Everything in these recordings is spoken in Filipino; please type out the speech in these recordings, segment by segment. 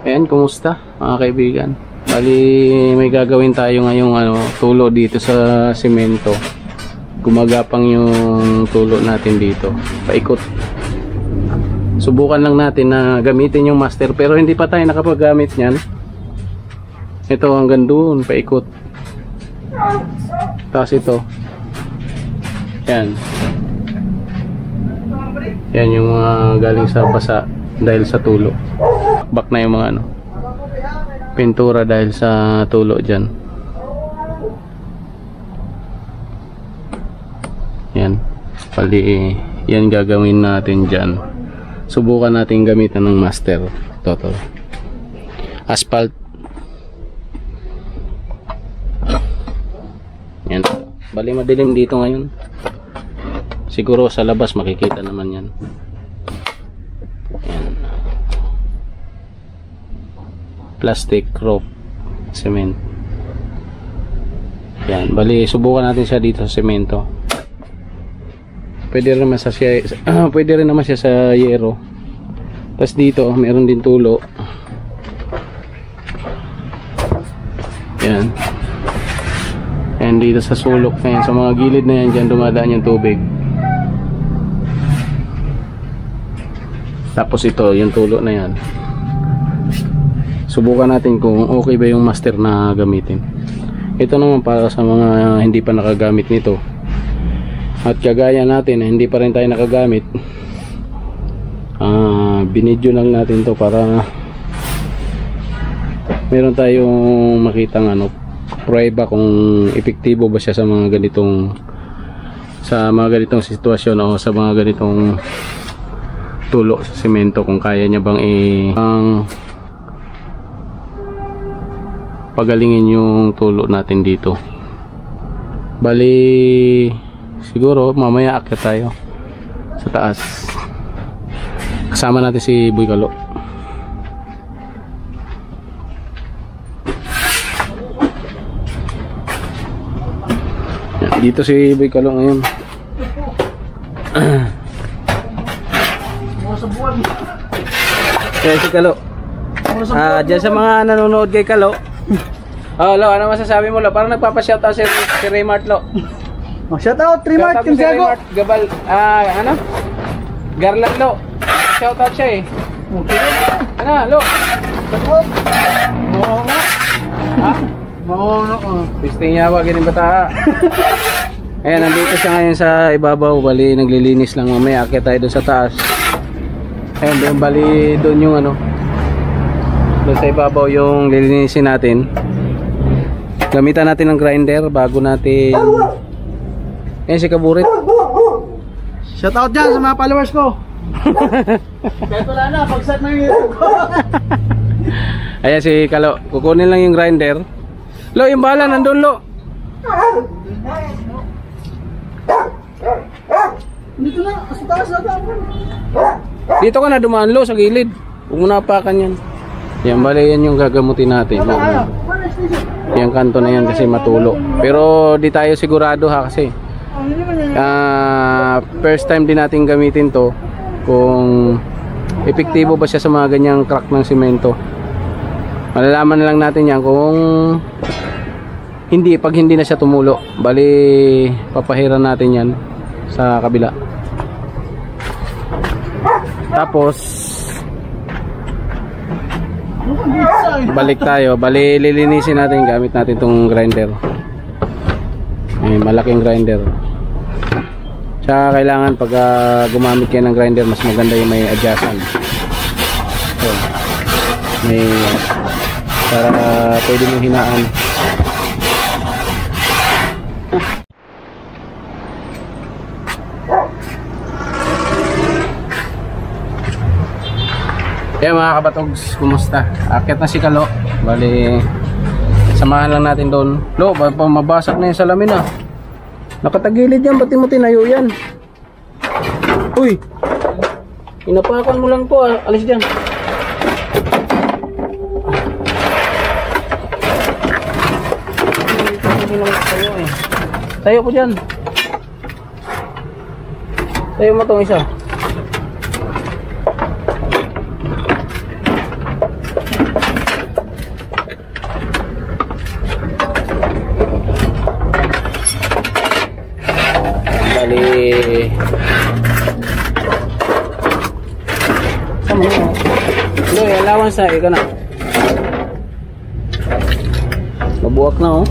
Ayan, kumusta mga kaibigan? Bali, may gagawin tayo ngayong tulo dito sa semento. Gumagapang yung tulo natin dito. Paikot. Subukan lang natin na gamitin yung master, pero hindi pa tayo nakapaggamit niyan. Ito hanggang doon, paikot. Tapos ito. Yan. Yan yung mga galing sa basa dahil sa tulo. Back na yung mga pintura dahil sa tulo dyan. Yan. Pali, yan gagawin natin dyan. Subukan natin gamitan ng master. Total. Asphalt. Yan. Bali madilim dito ngayon. Siguro sa labas makikita naman yan. Yan. Plastic rope cement. Yan, bali subukan natin siya dito sa semento. Pwede rin naman pwede rin naman siya sa yero. Tapos dito meron din tulo. Yan. And dito sa sulok na yan, sa mga gilid na yan, dyan dumadaan yung tubig. Tapos ito, yung tulo na yan. Subukan natin kung okay ba yung master na gamitin. Ito naman para sa mga hindi pa nakagamit nito. At kagaya natin, hindi pa rin tayo nakagamit. Binidyo lang natin to para meron tayong makitang prueba kung epektibo ba siya sa mga ganitong sitwasyon o sa mga ganitong tulo sa semento, kung kaya niya bang pagalingin yung tulo natin dito. Bali siguro mamaya akyat tayo sa taas, kasama natin si Boy Kalo. Dito si Boy Kalo ngayon. Kaya si Kalo. Diyan sa mga nanonood kay Kalo. Oh, Lo, ano masasabi mo, Lo? Parang nagpapa-shoutout si Raymart, Lo. Shoutout, Raymart, Kinsago. Gabal, Garland, Lo. Shoutout siya eh. Okay. Ano, Lo? Oo nga. Ha? Oo nga. Pisting niya ba, ganun bata? Ayan, nandito siya ngayon sa ibabaw. Bali, naglilinis lang. Mamaya, akit tayo doon sa taas. Ayan, doon, bali, doon yung doon sa ibabaw yung lilinisin natin. Gamitan natin ng grinder bago natin. Ayan si Kaburit. Shoutout dyan sa mga followers ko. Kahit wala na, pag-set na yung YouTube ko. Ayan si Kalo. Kukunin lang yung grinder. Lo, yung bala nandun, Lo. Dito na, sa taas na taas. Dito ka na dumaan, Lo, sa gilid. Huwag mo napakan yan. Yan, bali yan yung gagamutin natin. Yung kanto na yan kasi matulo. Pero di tayo sigurado ha kasi first time din natin gamitin to, kung epektibo ba siya sa mga ganyang crack ng semento. Malalaman na lang natin yan kung pag hindi na siya tumulo. Bali papahiran natin yan sa kabila. Tapos balik tayo. Bali lilinisin natin gamit natin itong grinder. Malaking grinder. Tsaka kailangan pag gumamit kayo ng grinder, mas maganda yung may adjustment. So, para pwede mong hinaan. Kaya mga kabatogs, kumusta? Akit na si Kalo. Bali, samahan lang natin doon. Lo, mabasag na yung salamin ah. Nakatagilid yan, ba't mo tinayo yan? Uy! Inapakan mo lang po ah. Alis dyan. Tayo po dyan. Tayo mo itong isa. sa ika na. Mabuak na oh.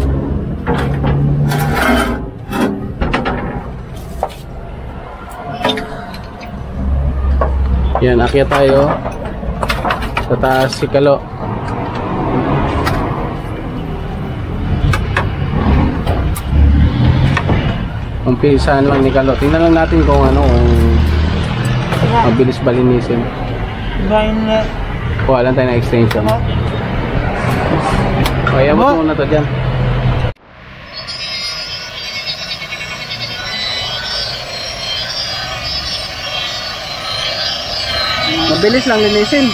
Yan, akyat tayo sa taas si Kalo. Umpisahan lang ni Kalo. Tingnan lang natin kung ano, kung mabilis balinisin. Kuha lang tayo ng extension. Okay, abot muna to dyan. Mabilis lang linisin.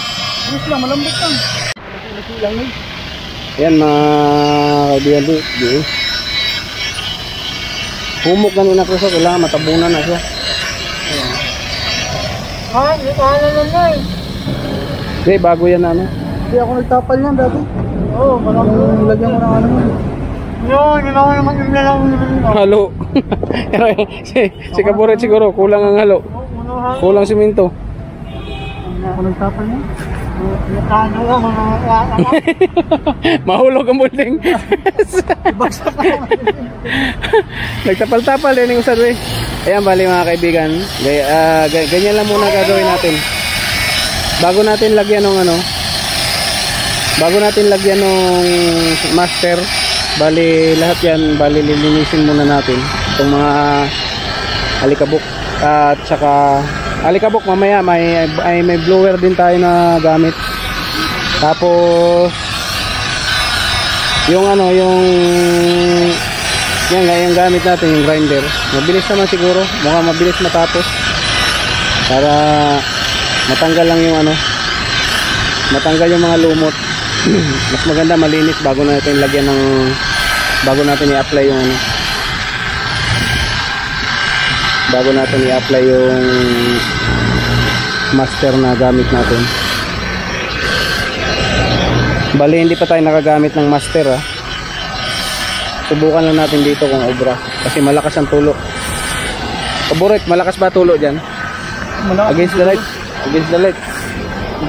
Bilis lang, malambot lang. Bilis lang eh. Ayan mga kaibigan di. Humok ganun ko sa kailangan matabunan na siya. Ah, hindi ka na eh. Hindi, bago yan ano. Hindi ako nagtapal yan dati. Oo, malaki. Nilagyan mo ng ano yun. Yun ako naman yung nalawin naman. Halo. si Kaburet siguro, kulang ang halo. Kulang siminto. Hindi ako nagtapal yan. Nakano ka mga Mahulog ang building. bagsak ka. Nagtapal-tapal yan yung usad eh. Ayan bali mga kaibigan. Ganyan lang muna gagawin natin. Bago natin lagyan ng ano, bago natin lagyan ng master, bali lahat yan, bali lilinisin muna natin itong mga alikabok at saka alikabok mamaya may blower din tayo na gamit. Tapos yung ano, yung yung gamit natin, yung grinder. Mabilis naman siguro, mukhang mabilis matapos para matanggal lang yung ano, matanggal yung mga lumot. Mas maganda malinis bago natin lagyan ng, bago natin i-apply yung ano, bago natin i-apply yung master na gamit natin. Bali hindi pa tayo nakagamit ng master ha. Subukan lang natin dito kung obra kasi malakas ang tulo. Kaburet, malakas ba tulo dyan? Against the light. Against the light.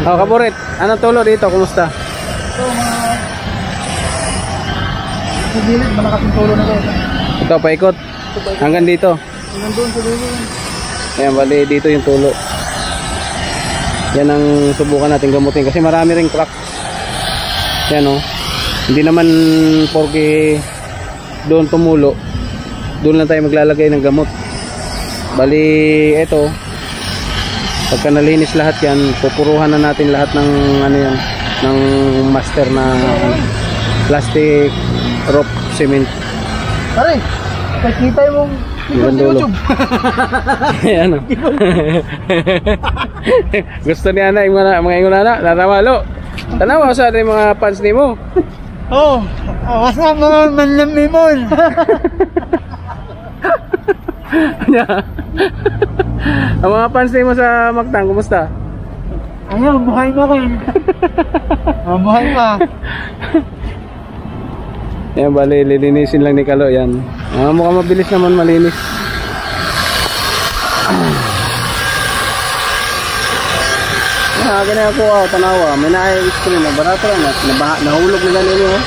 Oh, Kaburet, anong tulo dito? Kumusta? Ito mga sigilid, malakas yung tulo na ito. Ito, paikot. Hanggang dito. Hanggang doon sa dulo. Ayan, bali dito yung tulo. Yan ang subukan natin gamutin kasi marami ring crack. Yan oh. Hindi naman porque doon tumulo, doon lang tayo maglalagay ng gamot. Bali eto, pagka nalinis lahat yan, pupuruhan na natin lahat ng ano yan, ng master na plastic rope cement. Pare, nakikita yung Yung YouTube. Ano? Gusto ni Ana yung mga ingon na natawalo. Tanawa sa ating mga fans ni mo. Oh, awas na mga manlamimon. Ang mga fans ni mo sa Mactan, kumusta? Ayun, buhay mo rin. Buhay pa. Yan, bali, lilinisin lang ni Kalo yan. Mukhang mabilis naman malinis. Ganyan ako tanawa, may na-explain na barato lang, nahulog nila nila oh.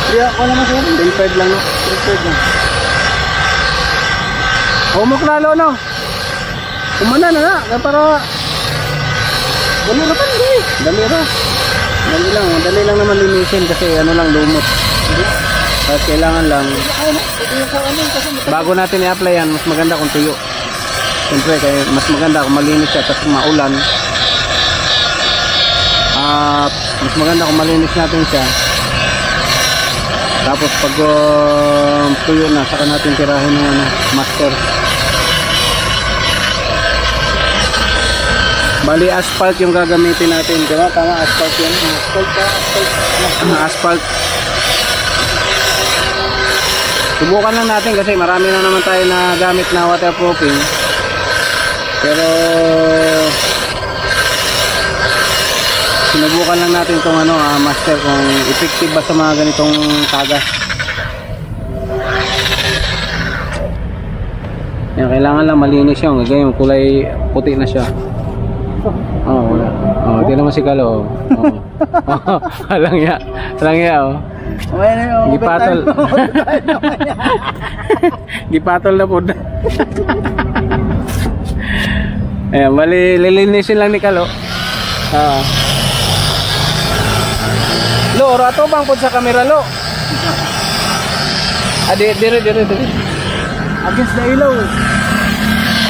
Hindi ako naman sa'yo. 10.5 lang no? 10.5 lang. Humok lalo no? Umana na na, para dali na pa, dali lang naman linisin kasi ano lang lumot. At kailangan lang bago natin i-apply yan, mas maganda kung tuyo. Siyempre, mas maganda kung malinis siya tapos maulan. Mas maganda kung malinis natin siya. Tapos pag tuyo na, saka natin tirahin ng ano, master. Bali asphalt yung gagamitin natin, diba? Tama, asphalt yun. Asphalt. Subukan lang natin kasi marami na naman tayo na gamit na waterproofing. Pero sinubukan lang natin itong ano, master kung effective ba sa mga ganitong tagas. Yan, kailangan lang malinis yung ganyan, kulay puti na siya. Oh, wala. Oh, di naman si Kalo. Oh. Oh, langya. Langya, oh. Ayan na yung Gipatol. Gipatol na po. Ayan, bali lilinisin lang ni Kalo. Lo, rato bang po sa camera, lo? Dire. against the ilaw.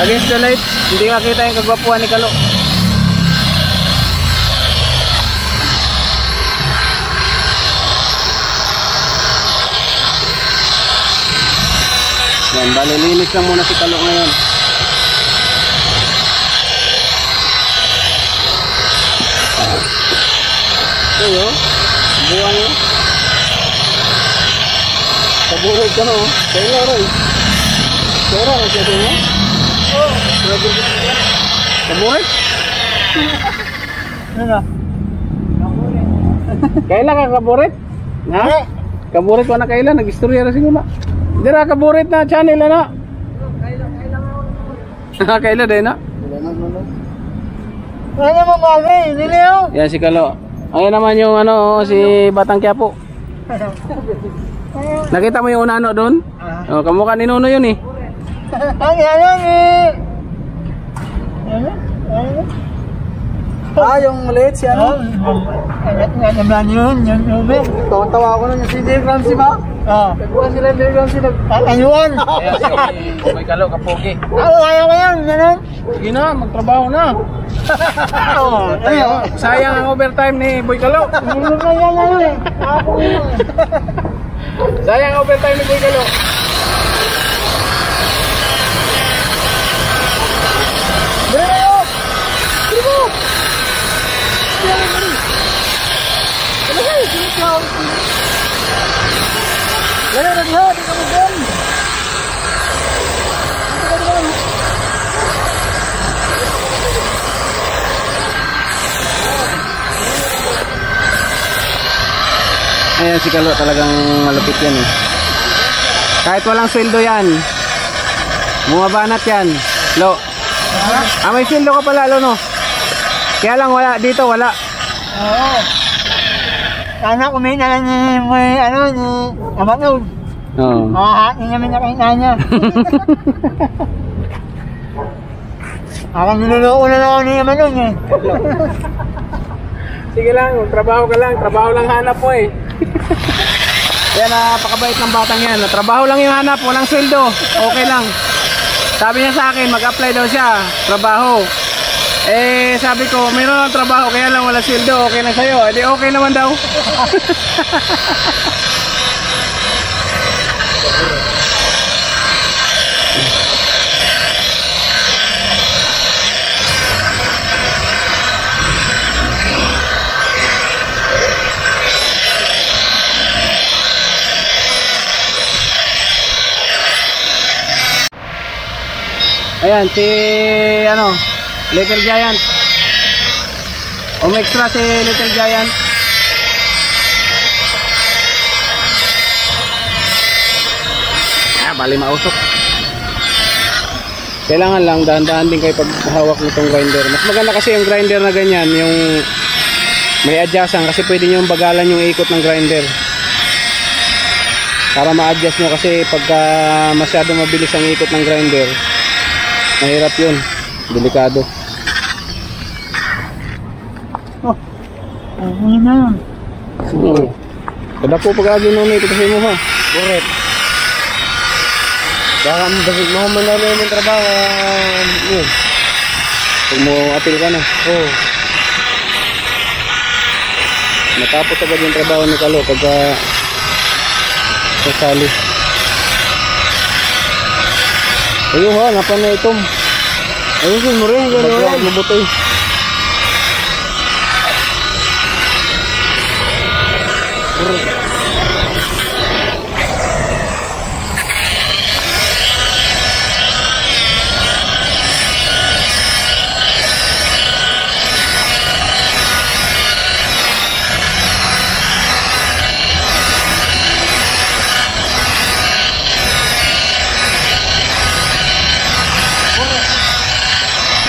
Against the light, hindi makita yung kagwapuan ni Kalo. Yan, bali linis lang muna si Kalo ngayon. Ito yun, buwan yun. Kaburog ka no, kaya rin. Kaya rin, kaya rin. Oo, kaburog? Ano na? Kailan ka kaburit? Ha? Kaburit ko na kailan, nag-istorya na siguro. Hindi na kaburit na channel na na. Kailan din na? Ano mo bagay, niliw? Yan si Kalo. Ayan naman yung ano, si Batang Quiapo. Nakita mo yung unano doon? Oh, kamukha ni Nuno yun eh. Ang yan eh. Yung maliit si ano? Naman yun, yung ube. Tawa ko na yung si Dave Ramsey ba? Nagbuhan sila yung Dave Ramsey. Ayun! Ayan si Boy Kalo, kapogi. Kaya ko yan, ganun. Sige na, magtrabaho na. Sayang ang overtime ni Boy Kalo. Nilog na yan ano eh. Sayang ang overtime ni Boy Kalo. Ayan si Kalo, talagang malupit yan eh. Kahit walang sweldo yan, bumabanat yan. Lo, may sweldo ka pala, Lo, no? Kaya lang wala, dito wala. Oo. Sana kumita lang ni Amatnog. Oo. Makakain namin na kain niya. Akang niloloko na lang ako ni Amatnog eh. Sige lang, trabaho ka lang. Trabaho lang hanap mo eh. Yan, napakabait ng batang yan. Trabaho lang yung hanap, walang sweldo. Okay lang. Sabi niya sa akin, mag-apply daw siya. Trabaho. Eh, sabi ko, mayroon ng trabaho, kaya lang walang sweldo. Okay lang sa'yo. Edi okay naman daw. Ayan, si Little Giant. Umextra si Little Giant. Bali mausok. Kailangan lang dahan-dahan din kayo pag hawak nitong grinder. Mas maganda kasi yung grinder na ganyan, yung may adjustan, kasi pwede nyo bagalan yung ikot ng grinder para ma-adjust nyo, kasi pagka masyado mabilis ang ikot ng grinder, mahirap yun, delikado. Ano na yun? Kada po pag-agi nung ito kasi mo ha. Correct. Baka basig mo manalo yung trabaho yun. Pag mo apil ka na. Oo. Matapos agad yung trabaho ni Kalo pagka sasali. Ayun ha, napan na itom. Ayun mo rin, gano'n. Mabutoy.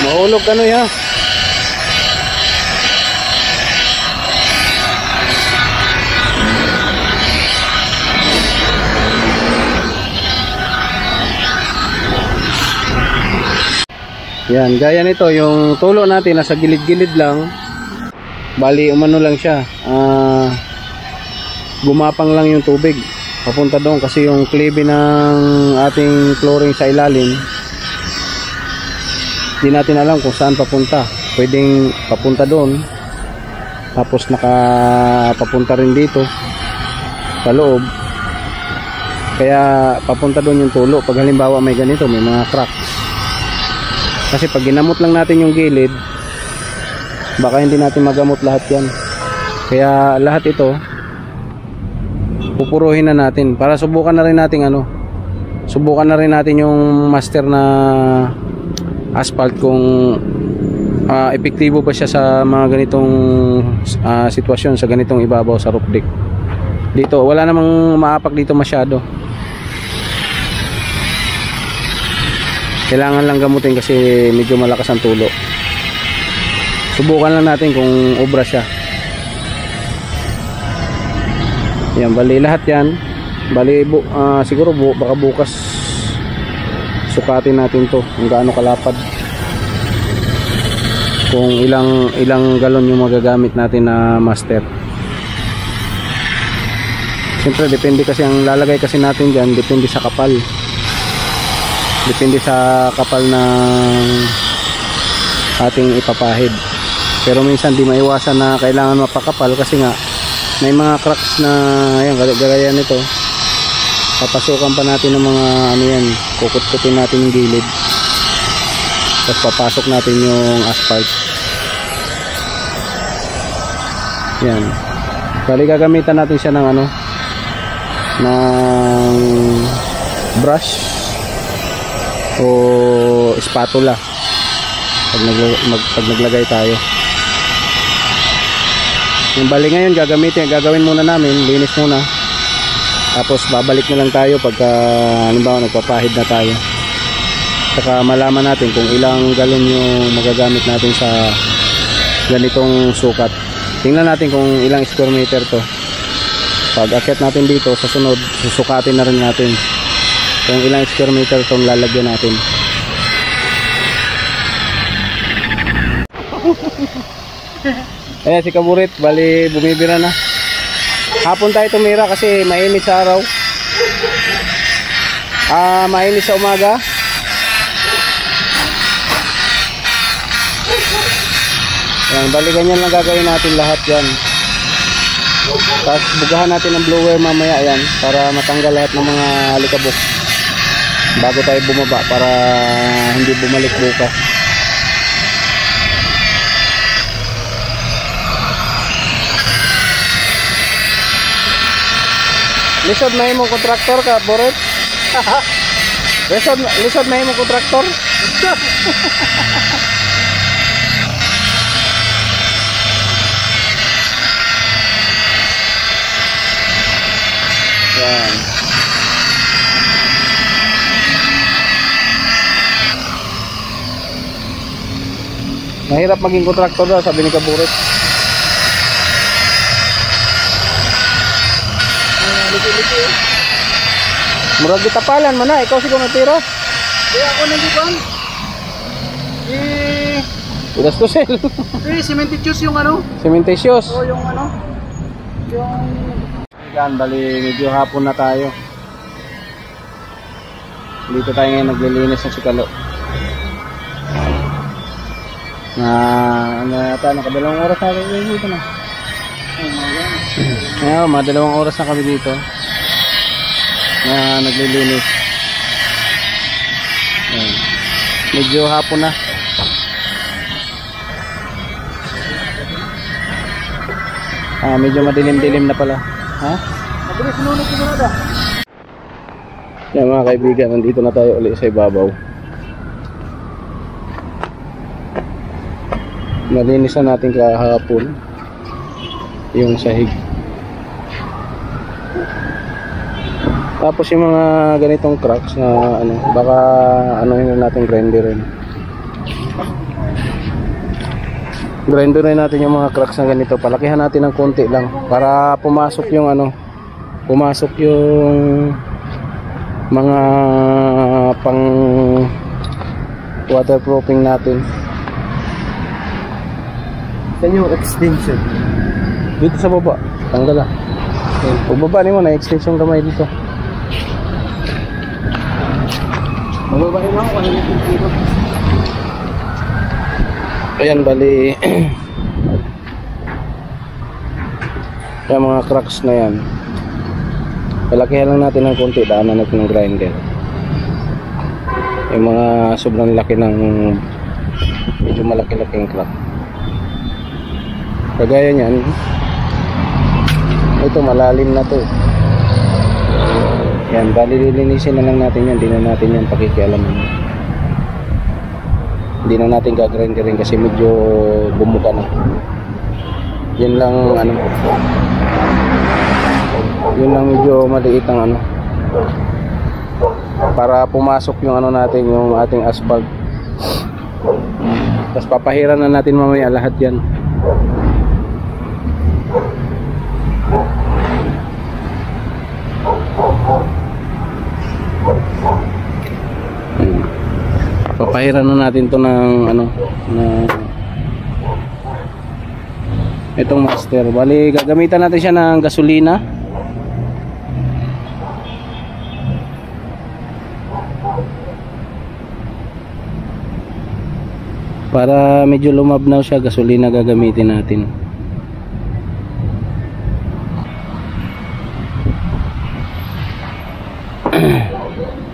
Mahulog ka na ya. Yan, gaya nito, yung tulo natin nasa gilid-gilid lang. Bali, umano lang siya. Gumapang lang yung tubig. Papunta doon kasi yung klibe ng ating flooring sa ilalim. Hindi natin alam kung saan papunta. Pwedeng papunta doon. Tapos nakapapunta rin dito sa loob. Kaya papunta doon yung tulo. Pag halimbawa may ganito, may mga cracks. Kasi pag ginamot lang natin yung gilid, baka hindi natin magamot lahat yan. Kaya lahat ito pupuruhin na natin para subukan na rin natin subukan na rin natin yung master na asphalt kung epektibo ba siya sa mga ganitong sitwasyon, sa ganitong ibabaw sa roof deck. Dito wala namang maapak dito masyado. Kailangan lang gamutin kasi medyo malakas ang tulo. Subukan lang natin kung obra siya. Yan, bali lahat yan. Bali siguro baka bukas sukatin natin to kung gaano kalapad. Kung ilang galon yung magagamit natin na master. Siyempre depende kasi ang lalagay kasi natin dyan, depende sa kapal. Depende sa kapal ng ating ipapahid. Pero minsan di maiwasan na kailangan mapakapal kasi nga may mga cracks na ayan, gaya nito. Papasukan pa natin ng mga kukut-kutin natin yung gilid. Tapos papasok natin yung asphalt. Yan. Bali gagamitan natin siya ng ng brush o spatula pag naglagay tayo. Yung bali ngayon gagawin muna namin, linis muna, tapos babalik na lang tayo pagka halimbawa nagpapahid na tayo, saka malaman natin kung ilang galon yung magagamit natin sa ganitong sukat. Tingnan natin kung ilang square meter to. Pag akyat natin dito sa sunod, susukatin na rin natin kung ilang square meter itong lalagyan natin. Ayan si Kaburit, bali bumibira na. Hapon tayo tumira kasi mainit sa araw. Mainit sa umaga. Ayan, bali ganyan lang gagawin natin lahat yan. Tapos bugahan natin ng blower mamaya yan para matanggal lahat ng mga alikabok bago tayo bumaba para hindi bumalik bukas. Lisod na yung kontraktor ka, Boret? Lisod na yung kontraktor? Yan. Mahirap maging kontraktor daw, sabi ni Kaburet. Liki-liki. Murag gitapalan man na, ikaw siguro natira. Kaya ako nandiyan. Udas to sel. Cementitious yung Cementitious. O yung yung Yan, bali medyo hapon na tayo. Dito tayo ngayon naglilinis ng sikalo. Nakadalawang oras na kami dito na. Ngayon, mga 2 oras na kami dito na naglilinis. Ayan. Medyo hapon na. Medyo madilim-dilim na pala. Ha? mabilis nunod siguro na. Yan mga kaibigan, nandito na tayo ulit sa ibabaw. Nalinis na natin kahapon yung sahig. Tapos yung mga ganitong cracks na baka anuhin na natin, grinderin natin yung mga cracks na ganito. Palakihan natin ng konti lang para pumasok yung pumasok yung mga waterproofing natin. Saan yung extension? Dito sa baba, tanggal ah. Pagbaba mo na extension kamay dito. Mababahin mo ako kung ano yung dito. Ayan, bali yung mga cracks na yan, palakihan lang natin ng konti, daanan natin ng grinder. Yung mga sobrang laki ng medyo malaki-laking crack, kagaya nyan, ito malalim na to. Yan, bali lilinisin na lang natin yan, hindi na natin yan pakikialaman. Hindi na natin gagrinderin kasi medyo bumuka na. Yun lang ano, yun lang medyo maliit ang ano, para pumasok yung ano natin, yung ating asphalt. Tapos papahiran na natin mamaya lahat yan. Papahiran na natin to ng ano, na itong master. Bali gagamitan natin siya ng gasolina. Para medyo lumabnaw siya, gasolina gagamitin natin.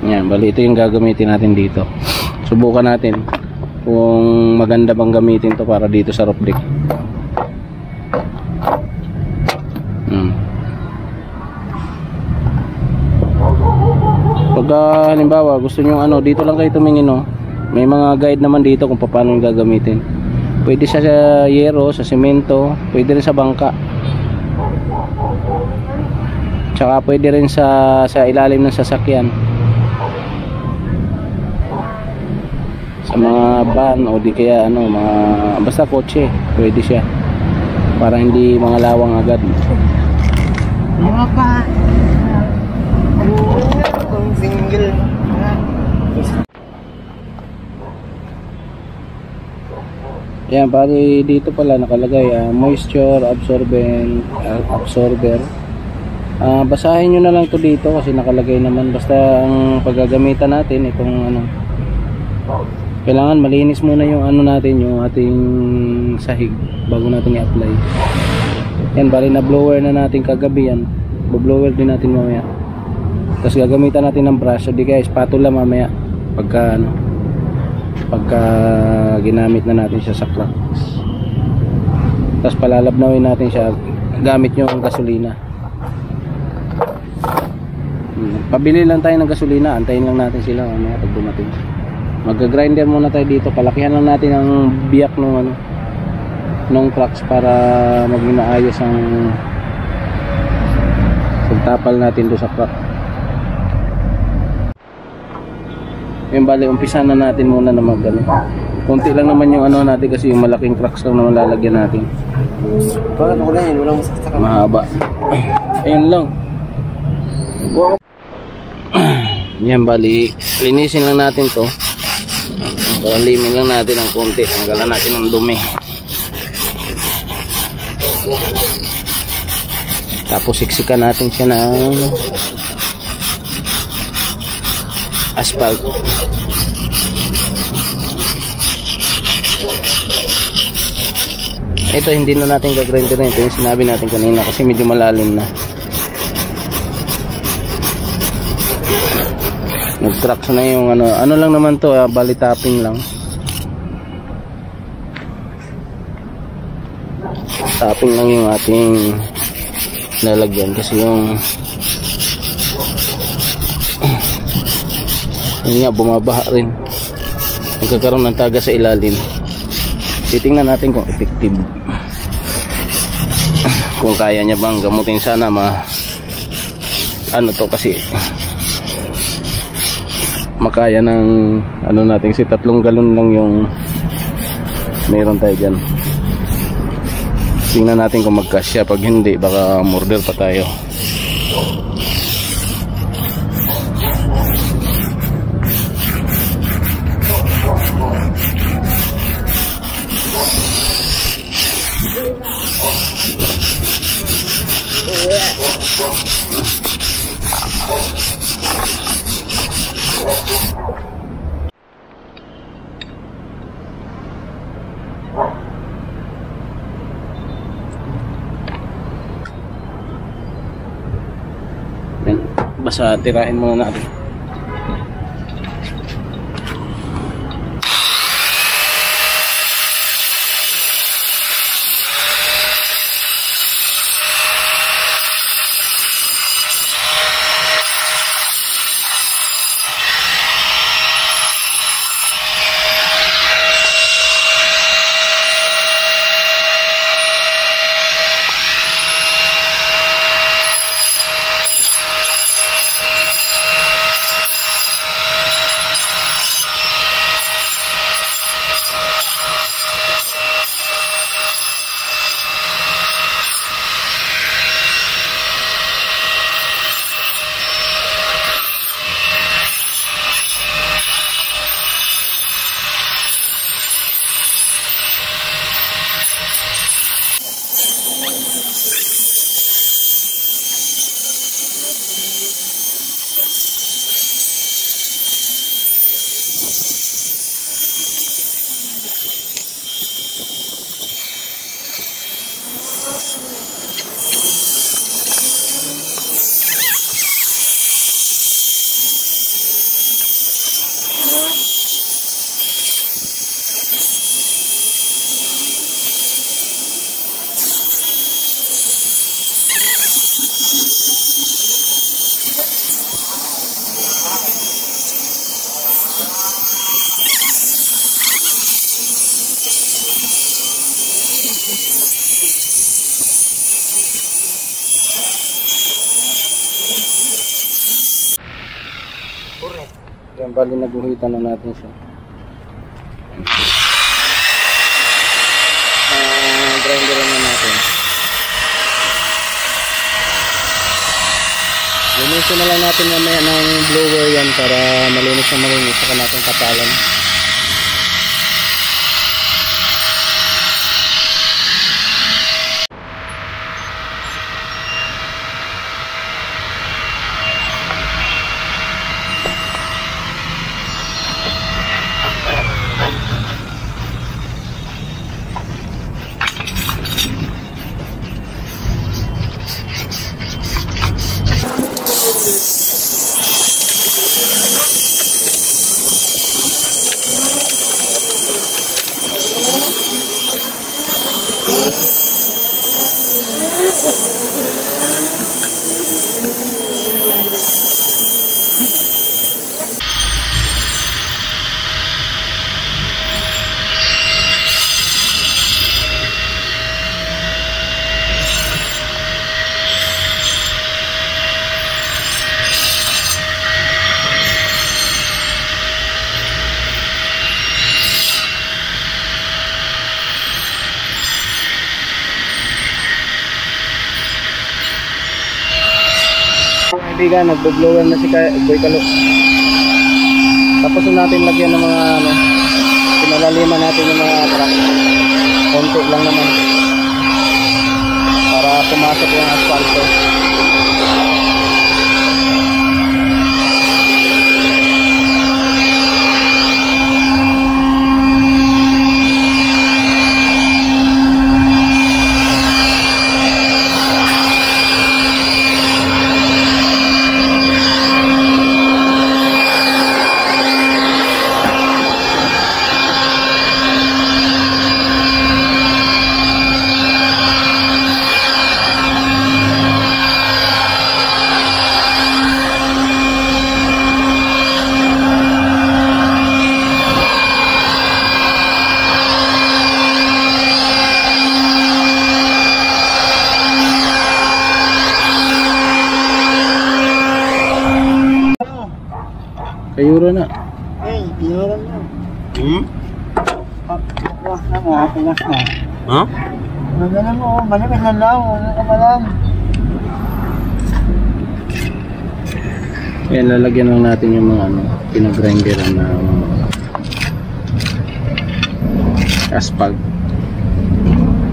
Yan, bali ito yung gagamitin natin dito. Subukan natin kung maganda bang gamitin to para dito sa roof deck. Pag halimbawa gusto nyo ano, dito lang kayo tumingin, no? May mga guide naman dito kung paano yung gagamitin. Pwede sa yero, sa semento, pwede rin sa bangka, tsaka pwede rin sa ilalim ng sasakyan, sa mga van o di kaya ano, mga basta kotse, pwede siya para hindi mga lawang agad. Mga pa kung single. Yan, pari dito pala nakalagay moisture absorber. Basahin nyo na lang to dito kasi nakalagay naman. Basta ang paggagamitan natin itong ano, kailangan malinis muna yung ano natin, yung ating sahig bago natin i-apply. Yan, bali na blower na natin kagabi yan. Blower din natin mamaya. Tapos gagamitan natin ng brush, o di kaya spatula mamaya pagka ano, pagka ginamit na natin siya sa cracks. Tapos palalabnawin natin siya gamit yung gasolina. Pabili lang tayo ng gasolina, antayin lang natin sila mamaya pag dumating. Mag-grinder muna tayo dito, palakihan lang natin ang biyak ng ano, nung cracks para maging maayos ang pagtapal natin doon sa crack. Yung bali, umpisa na natin muna na mag-ano. Kunti lang naman yung ano natin kasi yung malaking cracks lang naman lalagyan natin. Bakit ako lang yun? Walang masaksak. Mahaba. Ayun lang. Yan, bali, linisin lang natin to. Limin lang natin ng konti. Tanggalan natin ng dumi. Tapos siksikan natin siya ng asphalt. Ito hindi na natin gagrinder na. Ito yung sinabi natin kanina kasi medyo malalim na. Nag-cracks na yung ano lang naman to, bali tapping lang. Tapping lang yung ating lalagyan kasi yung yun nga, bumabaha rin. Nagkakaroon ng taga sa ilalim. Titingnan natin kung effective, kung kaya niya bang gamutin. Sana ano to kasi makaya ng ano natin, si 3 galon lang yung meron tayo dyan. Tingnan natin kung magkasya. Pag hindi, baka murder pa tayo. Yan. Basta tirahin muna natin. Yan, bali naguhitan na natin siya. Grinder na natin. Linisin na lang natin mamaya ng blower yan para malinis na malinis. Saka natin kapalan. Kaibigan, nagbo-blower na si Boy Kalo. Tapos natin lagyan ng mga pinalaliman natin ng mga truck. Konti lang naman para pumasok yung asfalto. Kayura na. Kayura na. Puwas na mo, puwas na. Ha? Maganda mo, manipis na lang, wala ka pa lang. Ayan, lalagyan lang natin yung mga pinagrinderan na asphalt.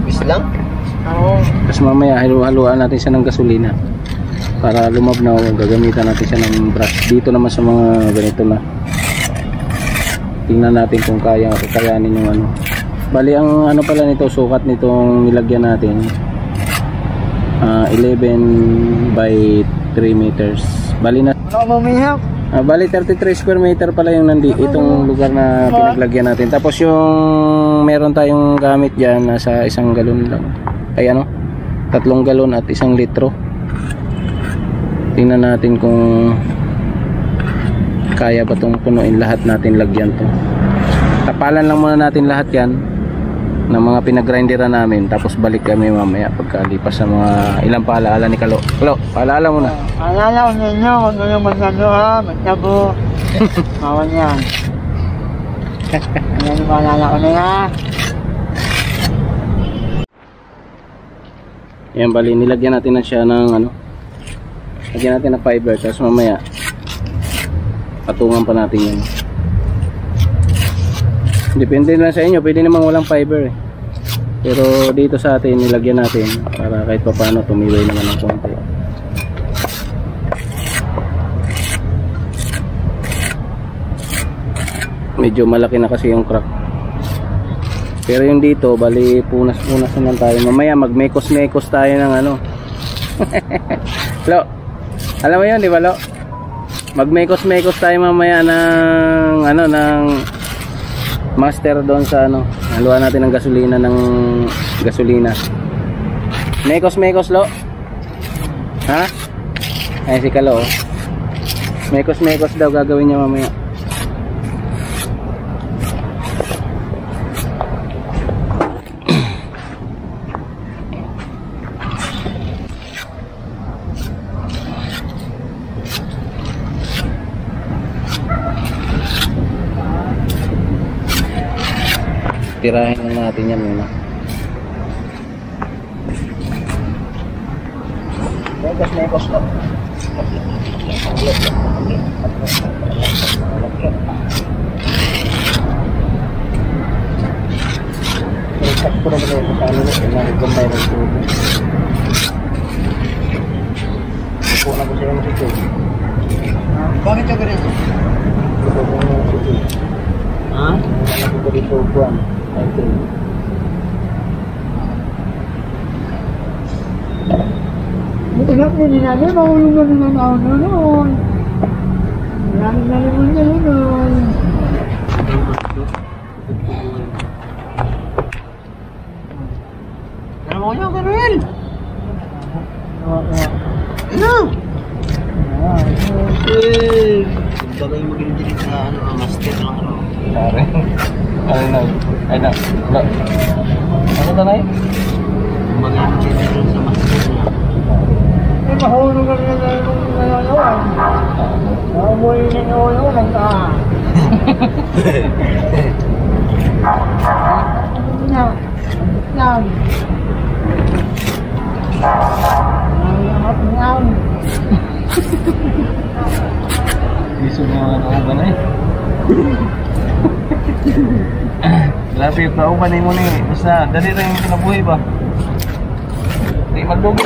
Bis lang? Oo. Tapos mamaya haluan natin siya ng gasolina. para lumabnaw, gagamitan natin siya ng brush. Dito naman sa mga ganito na, tingnan natin kung kayanin yung ano. Bali ang ano pala nito, sukat nitong nilagyan natin, 11 by 3 meters. Bali na bali 33 square meter pala yung itong lugar na pinaglagyan natin. Tapos yung meron tayong gamit diyan, nasa 1 galon lang. Ay ano, 3 galon at 1 litro. Tingnan natin kung kaya ba itong punuin lahat natin, lagyan to. Tapalan lang muna natin lahat yan ng mga pinagrinderan namin, tapos balik kami mamaya pagkalipas sa mga ilang paalaala ni Kalo. Kalo, paalaala mo na. Alala ko ninyo, kung ano yung masyado ha, masyado. Mawan yan. Ano yung paalala ko na ha. Yan, bali nilagyan natin na siya ng ano, lagyan natin ng fiber, tapos mamaya patungan pa natin yan. Depende lang sa inyo, pwede namang walang fiber eh. Pero dito sa atin nilagyan natin para kahit pa paano tumibay naman ng konti. Medyo malaki na kasi yung crack. Pero yung dito, bali punas-punas naman tayo. Mamaya magmekos-mekos tayo ng ano. Lo, alam mo yun, di ba Lo? Magmekos-mekos tayo mamaya ng ano, ng master doon sa ano, haluan natin ng gasolina. Mekos Lo. Ha? Ay si Kalo. Mekos daw gagawin niya mamaya. Tirahin lang natin yan muna. Mekos lang. Sakto na ba sa ano na nagkumbay ng tubo. Upo na ko siya ng tubo. Bakit ka ganito? Ha? Ano ko dito buwan? Okay. Itinap din natin, mahulong na rin ang noon. Maraming nalimun na noon. Ano mo nyo, Garuel? Ano? Okay. Ito ba yung maging sa ano, master lang ano? Pare. Ay na. Ano to na eh? Mag-check sa master niya. Ay, mahulog ka rin na yung nangyayawan. Naumuwi na yung lang ka. Yan. Yan. Gusto mo ano ba na eh? Lapit na upan mo ni. Basta dali rin yung kinabuhi ba? Di magdugo.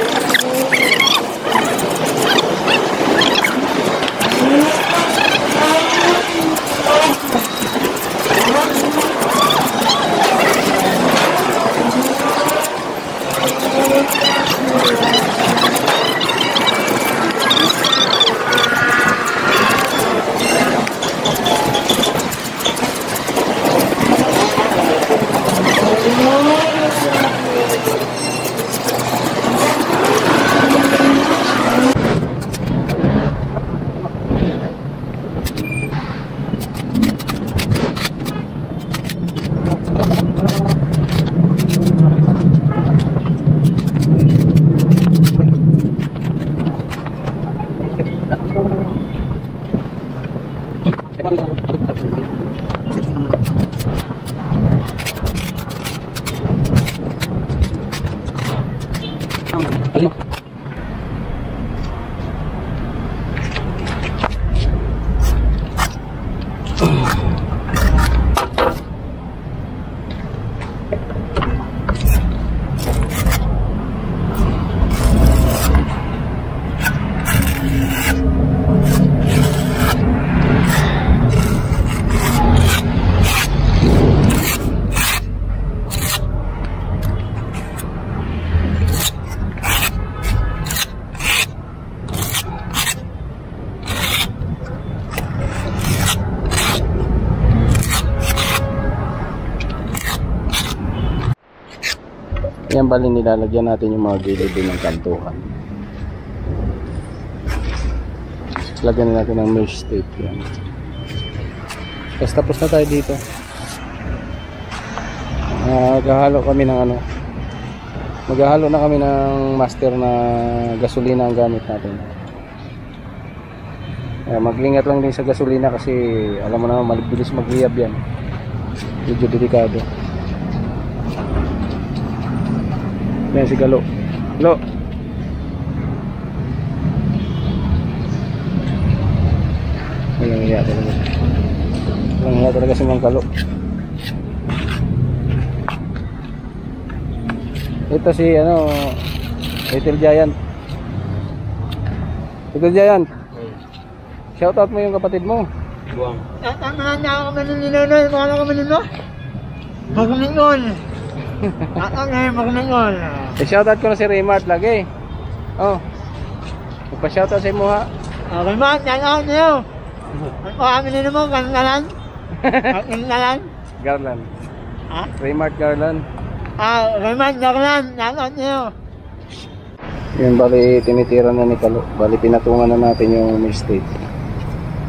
Yan bali nilalagyan natin yung mga gilid din ng kantuhan. Lagyan natin ng mesh tape yan. Tapos na tayo dito. Maghahalo kami ng ano. Maghahalo na kami ng master na gasolina ang gamit natin. Mag-ingat lang din sa gasolina kasi alam mo naman mabilis mag-rehab yan. Medyo delikado. Yan si Galo. Galo. Walang hiya talaga. Walang hiya talaga si Mang Galo. Ito si ano, Little Giant. Little Giant. Shoutout mo yung kapatid mo. Buwang. Tama na ako kami ni Nonoy, mga kami nito. Magmingon. Magmingon. Shoutout ko na si Raymart lagi. Oh. Magpa-shoutout sa imo ha. Raymart, shoutout niyo. Ano kami nito mo, Garland? Garland? Garland. Ha? Raymart Garland. Raymart Garland, shoutout niyo. Yun, bali tinitira na ni Kalo. Bali pinatungan na natin yung mistake.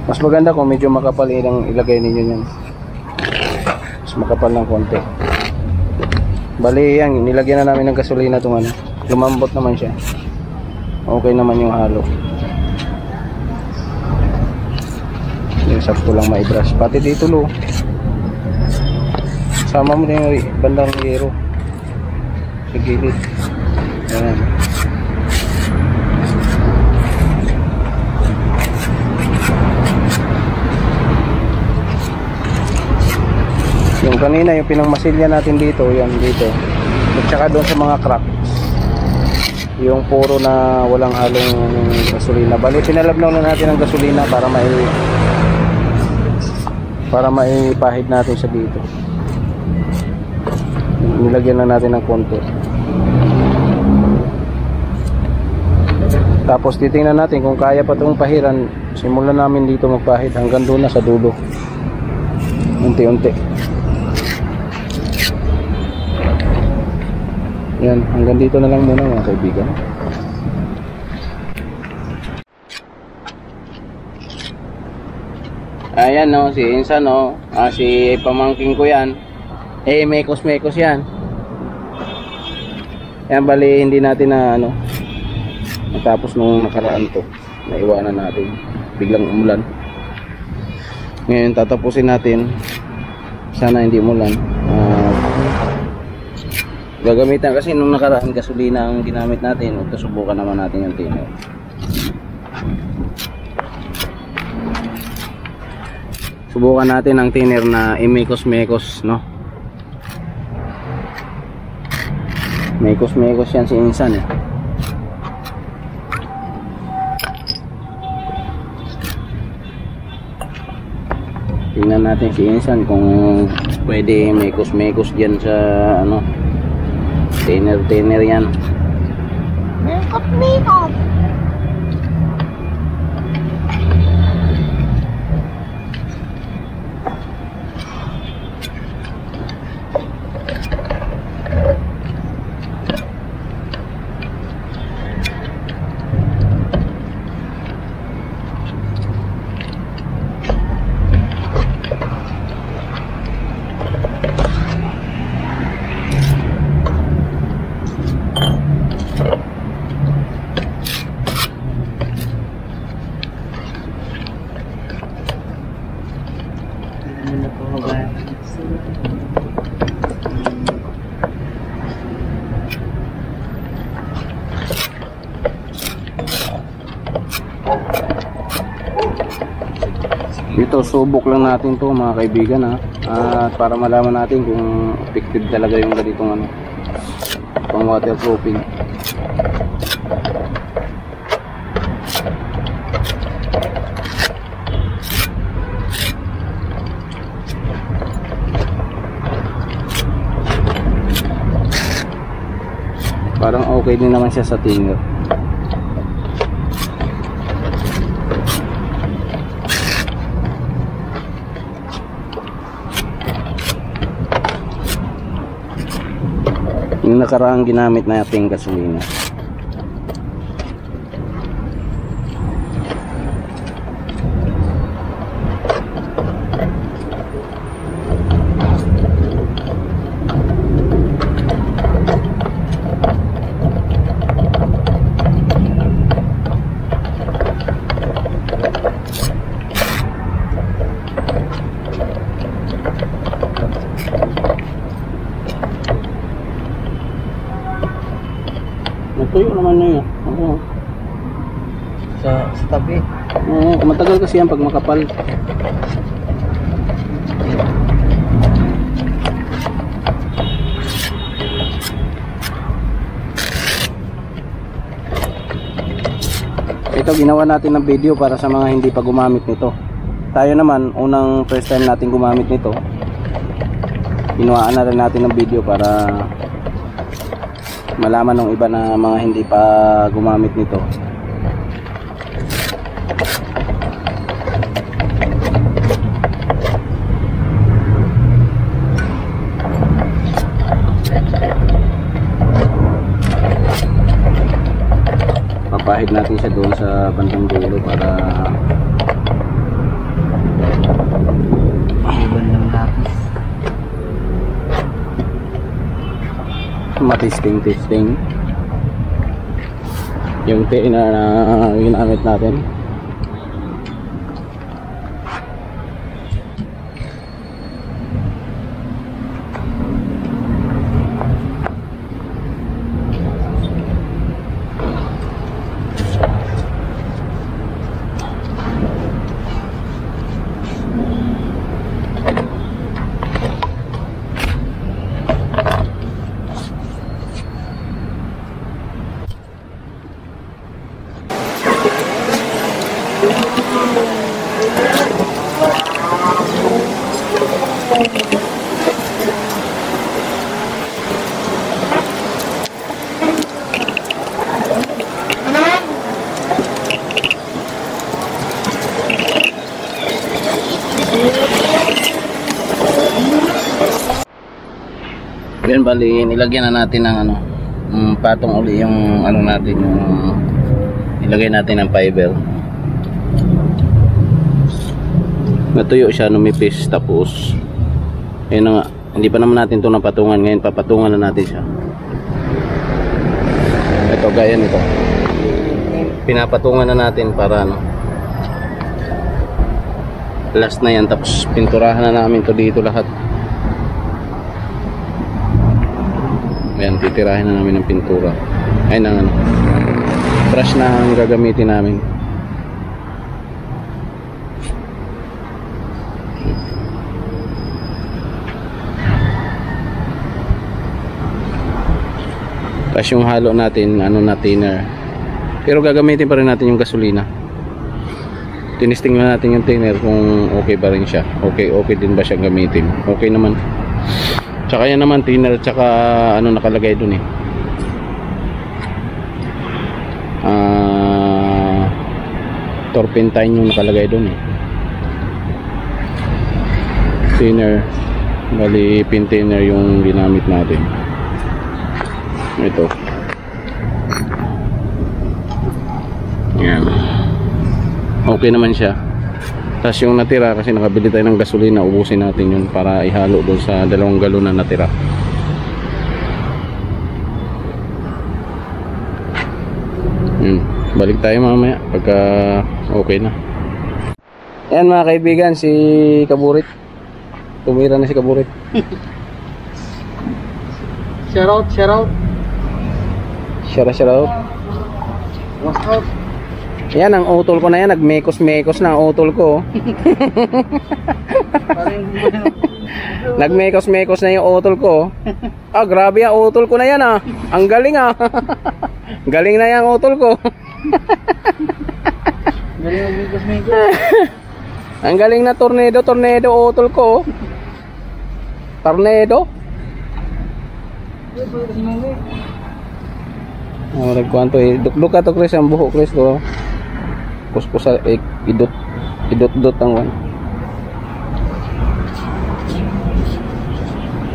Mas maganda kung medyo makapal ilang ilagay ninyo yan. Mas makapal ng konti. Bali yan, nilagyan na namin ng gasolina itong ano. Lumambot naman siya. Okay naman yung halo. Yung sakto lang maibrush. Pati dito lo. Sama mo na yung bandang hero. Sa gilid. Ayan. Yung kanina yung pinangmasilya natin dito, yan dito. At saka doon sa mga cracks. Yung puro na walang halong gasolina. Bali pinalabnaw na natin ang gasolina para maipahid natin sa dito. Nilagyan na natin ng konti. Tapos titingnan natin kung kaya pa itong pahiran. Simulan namin dito magpahid hanggang doon na sa dulo. Unti-unti. Yan, hanggang dito na lang muna mga kaibigan. Ayan no, si Insan no, si pamangking ko yan. Mekos yan. Yan bali hindi natin na ano, natapos nung nakaraan to. Naiwanan natin, biglang umulan. Ngayon tatapusin natin. Sana hindi umulan. Gagamitan kasi nung nakaraan gasolina ang ginamit natin. Ito subukan naman natin yung thinner. Subukan natin ang thinner na Mekos no. Mekos yan si Insan eh. Tingnan natin si Insan kung pwede Mekos dyan sa ano. Thinner yan. Makeup. Ito subok lang natin to mga kaibigan ha. At para malaman natin kung effective talaga yung ganitong ano, pang waterproofing. Parang okay din naman siya sa thinner. yung nakaraang ginamit nating gasolina. Natuyo naman na yun. Oo. Sa tabi. Oo, matagal kasi yan pag makapal. Ito ginawa natin ng video para sa mga hindi pa gumamit nito. Tayo naman, unang first time natin gumamit nito. Ginawa na rin natin ng video para malaman ng iba na mga hindi pa gumamit nito. Papahid natin siya doon sa bandang dulo para matisting yung thinner na ginamit natin. Yan, bali nilagyan na natin ng patong uli yung natin, yung ilagay natin ng fiber. Natuyo siya, numipis, tapos ayun na nga, hindi pa naman natin ito napatungan. Ngayon papatungan na natin siya. Ito, gaya nito, pinapatungan na natin para last na yan, tapos pinturahan na namin to dito lahat. Ayan, titirahin na namin ng pintura. Ayun ang brush na ang gagamitin namin. Tapos yung halo natin, na thinner. Pero gagamitin pa rin natin yung gasolina. Tinisting na natin yung thinner kung okay ba rin siya. Okay din ba siyang gamitin? Okay naman. Tsaka yan naman, thinner, tsaka nakalagay dun turpentine yung nakalagay dun Thinner, bali pin thinner yung ginamit natin. Ito. Yan. Okay naman siya. Tapos yung natira, kasi nakabili tayo ng gasolina, ubusin natin yun para ihalo doon sa 2 galon na natira. Balik tayo mamaya pagka okay na. Ayan mga kaibigan, si Kaburit. Tumira na si Kaburit. Shout out. Shout out. What's up? Yan, ang utol ko na yan, nagmekos-mekos na ang utol ko. Nagmekos-mekos na yung utol ko. Grabe ang utol ko na yan Ang galing Galing na yung utol ko. Galing magmekos-mekos. Ang galing na tornado utol ko. Tornado. Nagkuhanto duk-duk ka to, Chris, ang buhok, Chris, ko. Kuskusa, idot ang one.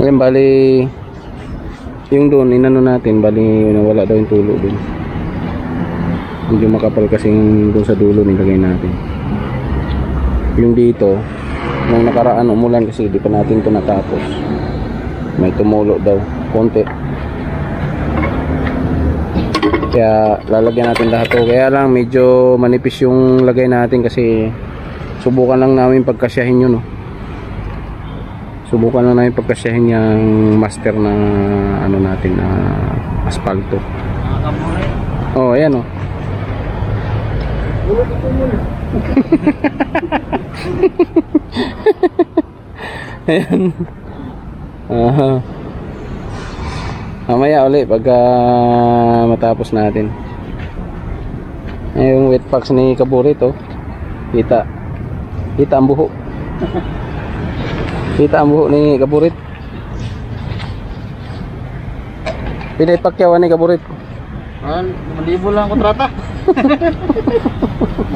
Ngayon, bali Yung doon inano natin, bali nawala daw yung tulo doon. Medyo makapal kasi yung doon sa dulo nilagay natin. Yung dito, nung nakaraan umulan kasi di pa natin ito natapos. May tumulo daw konti. Kaya lalagyan natin lahat to. Kaya lang medyo manipis yung lagay natin kasi subukan lang namin pagkasyahin yun, no? Subukan lang namin pagkasyahin yung master na ano natin na asfalto. Oh, ayan, oh. Ayan. Aha. Mamaya ulit pagka matapos natin. Yung wet packs ni Kaburit, oh. Kita ang buho. Kita ang buho ni Kaburit. Pinay pakyawan ni Kaburit. 5,000 lang kontrata.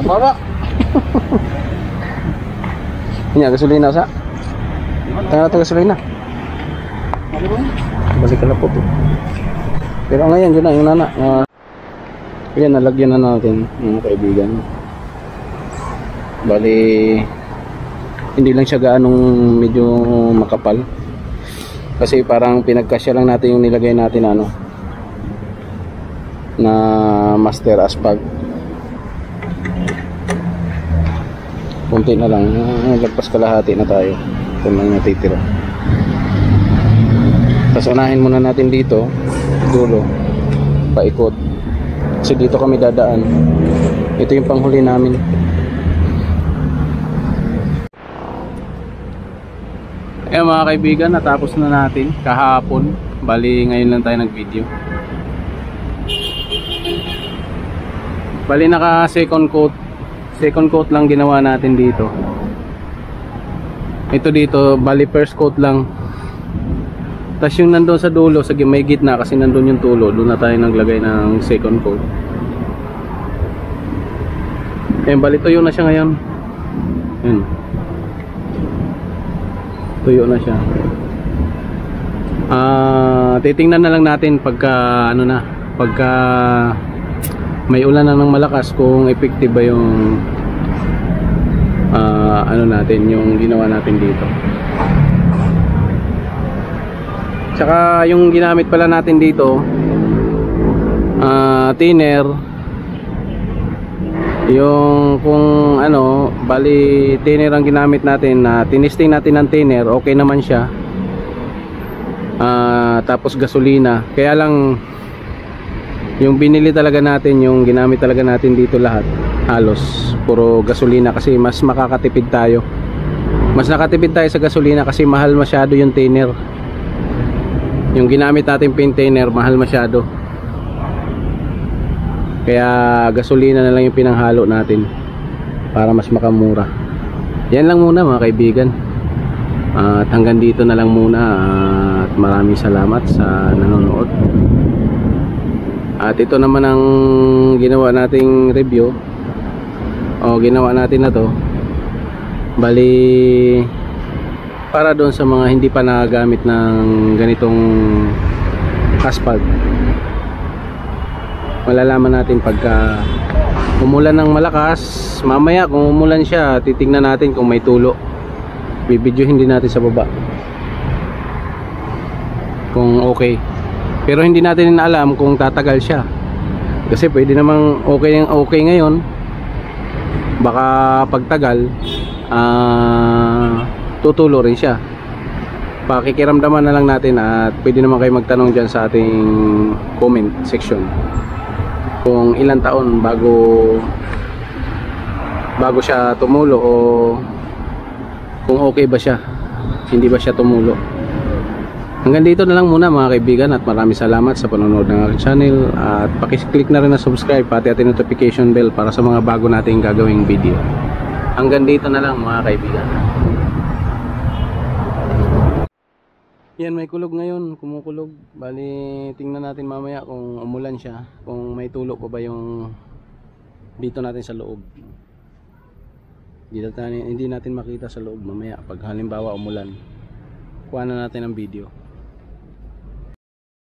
Mababa. Ini gasolina sa. Tanga to gasolina. Balik ka na po. Pero ngayon yun na yung nana. Yan, nalagyan na natin mga kaibigan. Bali hindi lang siya gaanong medyo makapal. Kasi parang pinagkasya lang natin yung nilagay natin ano na master asphalt. Kunti na lang, lagpas kalahati na tayo. Ito lang natitira. Tapos unahin muna natin dito dulo, paikot kasi dito kami dadaan. Ito yung panghuli namin. Mga kaibigan, natapos na natin kahapon. Bali ngayon lang tayo nag video. Bali naka second coat lang ginawa natin dito. Ito dito bali first coat lang. Tapos yung nandun sa dulo, sa may gitna kasi nandun yung tulo, doon na tayo naglagay ng second coat. Ayan, bali tuyo na siya ngayon. Ayan. Tuyo na siya. Titingnan na lang natin pagka ano na, pagka may ulan na ng malakas kung effective ba yung ano natin, yung ginawa natin dito. Tsaka yung ginamit pala natin dito thinner, yung kung ano, bali thinner ang ginamit natin na tinisting natin ng thinner, okay naman siya. Tapos gasolina, kaya lang yung binili talaga natin, yung ginamit talaga natin dito lahat halos puro gasolina kasi mas makakatipid tayo. Mas nakatipid tayo sa gasolina kasi mahal masyado yung thinner. Yung ginamit natin pintainer mahal masyado. Kaya gasolina na lang yung pinanghalo natin para mas makamura. Yan lang muna mga kaibigan. At hanggang dito na lang muna. At maraming salamat sa nanonood. At ito naman ang ginawa nating review. O ginawa natin na to. Bali para doon sa mga hindi pa nagagamit ng ganitong asphalt. Malalaman natin pagka umulan ng malakas. Mamaya kung umulan siya, titingnan natin kung may tulo. Bibidyohin din natin sa baba kung okay. Pero hindi natin alam kung tatagal siya. Kasi pwede namang okay ngayon, baka pagtagal tutulo rin siya. Pakikiramdaman na lang natin at pwede naman kayo magtanong dyan sa ating comment section kung ilang taon bago siya tumulo o kung okay ba siya, hindi ba siya tumulo. Hanggang dito na lang muna mga kaibigan at maraming salamat sa panonood ng aking channel at pakiclick na rin na subscribe pati at notification bell para sa mga bago nating gagawing video. Hanggang dito na lang mga kaibigan. Yan, may kulog ngayon, kumukulog. Bali, tingnan natin mamaya kung umulan siya, kung may tulo pa ba yung dito natin sa loob. Hindi natin makita sa loob mamaya pag halimbawa umulan. Kuha na natin ang video.